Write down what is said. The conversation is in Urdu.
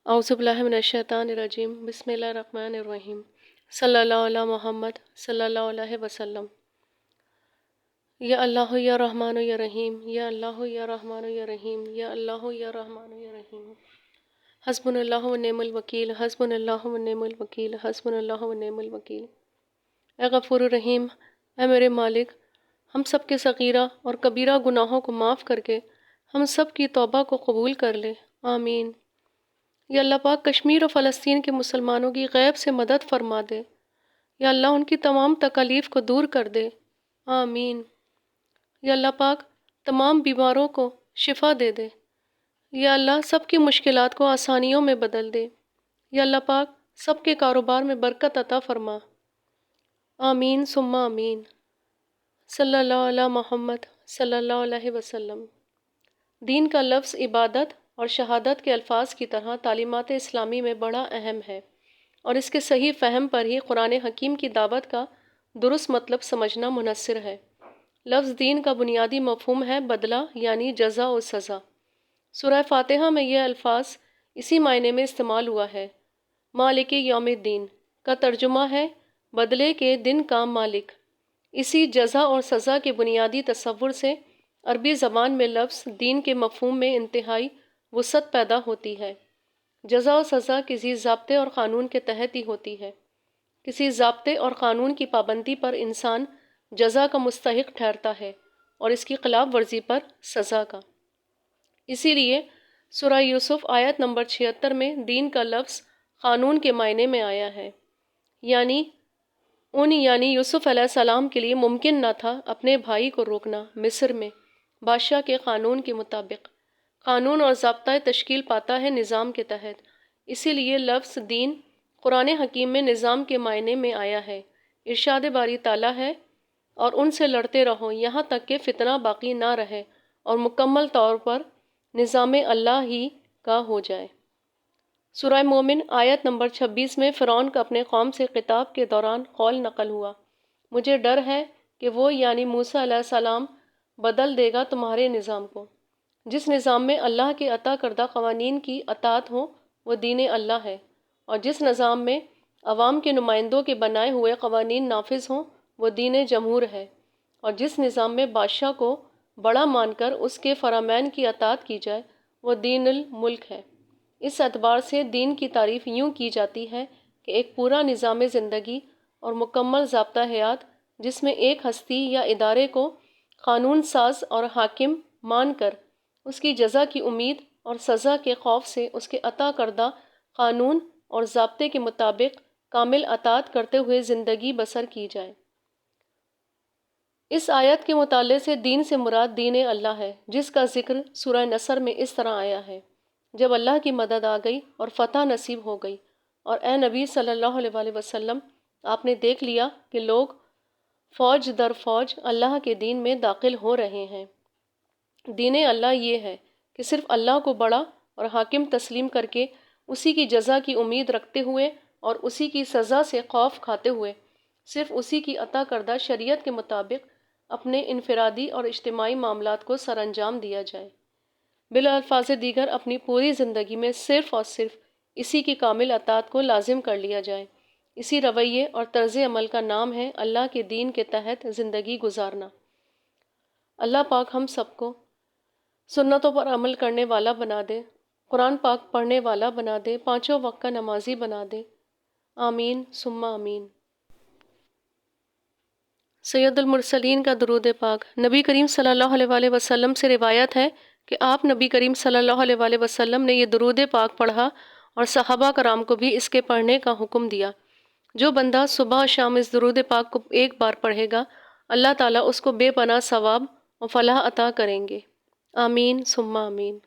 اعوذ باللہ من الشیطان الرجیم بسم اللہ الرحمن الرحیم صلی اللہ علیہ محمد صلی اللہ علیہ وسلم۔ یا اللہ یا رحمان یا رحیم، یا اللہ یا رحمان یا رحیم، یا اللہ یا رحمان یا رحیم۔ حسبنا اللہ و نعم الوکیل، حسبنا اللہ و نعم الوکیل، حسبنا اللہ و نعم الوکیل۔ اے غفور الرحیم، اے میرے مالک، ہم سب کے صغیرہ اور کبیرہ گناہوں کو معاف کر کے ہم سب کی توبہ کو قبول کر لے، آمین۔ یا اللہ پاک کشمیر و فلسطین کے مسلمانوں کی غیب سے مدد فرما دے، یا اللہ ان کی تمام تکالیف کو دور کر دے، آمین۔ یا اللہ پاک تمام بیماروں کو شفا دے دے، یا اللہ سب کی مشکلات کو آسانیوں میں بدل دے، یا اللہ پاک سب کے کاروبار میں برکت عطا فرما، آمین ثم آمین۔ صلی اللہ علیہ محمد صلی اللہ علیہ وسلم۔ دین کا لفظ عبادت اور شہادت کے الفاظ کی طرح تعلیمات اسلامی میں بڑا اہم ہے، اور اس کے صحیح فہم پر ہی قرآن حکیم کی دعوت کا درست مطلب سمجھنا منحصر ہے۔ لفظ دین کا بنیادی مفہوم ہے بدلہ، یعنی جزا و سزا۔ سورہ فاتحہ میں یہ الفاظ اسی معنی میں استعمال ہوا ہے۔ مالک یوم الدین کا ترجمہ ہے بدلے کے دن کا مالک۔ اسی جزا اور سزا کے بنیادی تصور سے عربی زبان میں لفظ دین کے مفہوم میں انتہائی وسعت پیدا ہوتی ہے۔ جزا و سزا کسی ضابطے اور قانون کے تحت ہی ہوتی ہے۔ کسی ضابطے اور قانون کی پابندی پر انسان جزا کا مستحق ٹھہرتا ہے اور اس کی خلاف ورزی پر سزا کا۔ اسی لیے سورہ یوسف آیت نمبر 76 میں دین کا لفظ قانون کے معنی میں آیا ہے، یعنی یوسف علیہ السلام کے لیے ممکن نہ تھا اپنے بھائی کو روکنا۔ مصر میں بادشاہ کے قانون کے مطابق قانون اور ضابطہ تشکیل پاتا ہے نظام کے تحت، اسی لیے لفظ دین قرآن حکیم میں نظام کے معنی میں آیا ہے۔ ارشاد باری تعالیٰ ہے، اور ان سے لڑتے رہو یہاں تک کہ فتنہ باقی نہ رہے اور مکمل طور پر نظام اللہ ہی کا ہو جائے۔ سورہ مومن آیت نمبر 26 میں فرعون کا اپنے قوم سے خطاب کے دوران قول نقل ہوا، مجھے ڈر ہے کہ وہ یعنی موسیٰ علیہ السلام بدل دے گا تمہارے نظام کو۔ جس نظام میں اللہ کے عطا کردہ قوانین کی اطاعت ہو وہ دین اللہ ہے، اور جس نظام میں عوام کے نمائندوں کے بنائے ہوئے قوانین نافذ ہوں وہ دین جمہور ہے، اور جس نظام میں بادشاہ کو بڑا مان کر اس کے فرامین کی اطاعت کی جائے وہ دین الملک ہے۔ اس اعتبار سے دین کی تعریف یوں کی جاتی ہے کہ ایک پورا نظام زندگی اور مکمل ضابطہ حیات جس میں ایک ہستی یا ادارے کو قانون ساز اور حاکم مان کر اس کی جزا کی امید اور سزا کے خوف سے اس کے عطا کردہ قانون اور ضابطے کے مطابق کامل اطاعت کرتے ہوئے زندگی بسر کی جائے۔ اس آیت کے مطالعے سے دین سے مراد دین اللہ ہے، جس کا ذکر سورہ نصر میں اس طرح آیا ہے، جب اللہ کی مدد آ گئی اور فتح نصیب ہو گئی، اور اے نبی صلی اللہ علیہ وآلہ وسلم آپ نے دیکھ لیا کہ لوگ فوج در فوج اللہ کے دین میں داخل ہو رہے ہیں۔ دین اللہ یہ ہے کہ صرف اللہ کو بڑا اور حاکم تسلیم کر کے اسی کی جزا کی امید رکھتے ہوئے اور اسی کی سزا سے خوف کھاتے ہوئے صرف اسی کی عطا کردہ شریعت کے مطابق اپنے انفرادی اور اجتماعی معاملات کو سر انجام دیا جائے۔ بلا الفاظ دیگر اپنی پوری زندگی میں صرف اور صرف اسی کی کامل اطاعت کو لازم کر لیا جائے۔ اسی رویے اور طرز عمل کا نام ہے اللہ کے دین کے تحت زندگی گزارنا۔ اللہ پاک ہم سب کو سنتوں پر عمل کرنے والا بنا دے، قرآن پاک پڑھنے والا بنا دے، پانچوں وقت کا نمازی بنا دے، آمین ثم آمین۔ سید المرسلین کا درود پاک۔ نبی کریم صلی اللہ علیہ وآلہ وسلم سے روایت ہے کہ آپ نبی کریم صلی اللہ علیہ وآلہ وسلم نے یہ درود پاک پڑھا اور صحابہ کرام کو بھی اس کے پڑھنے کا حکم دیا۔ جو بندہ صبح و شام اس درود پاک کو ایک بار پڑھے گا اللہ تعالیٰ اس کو بے پناہ ثواب و فلاح عطا کریں گے، آمین ثم آمین۔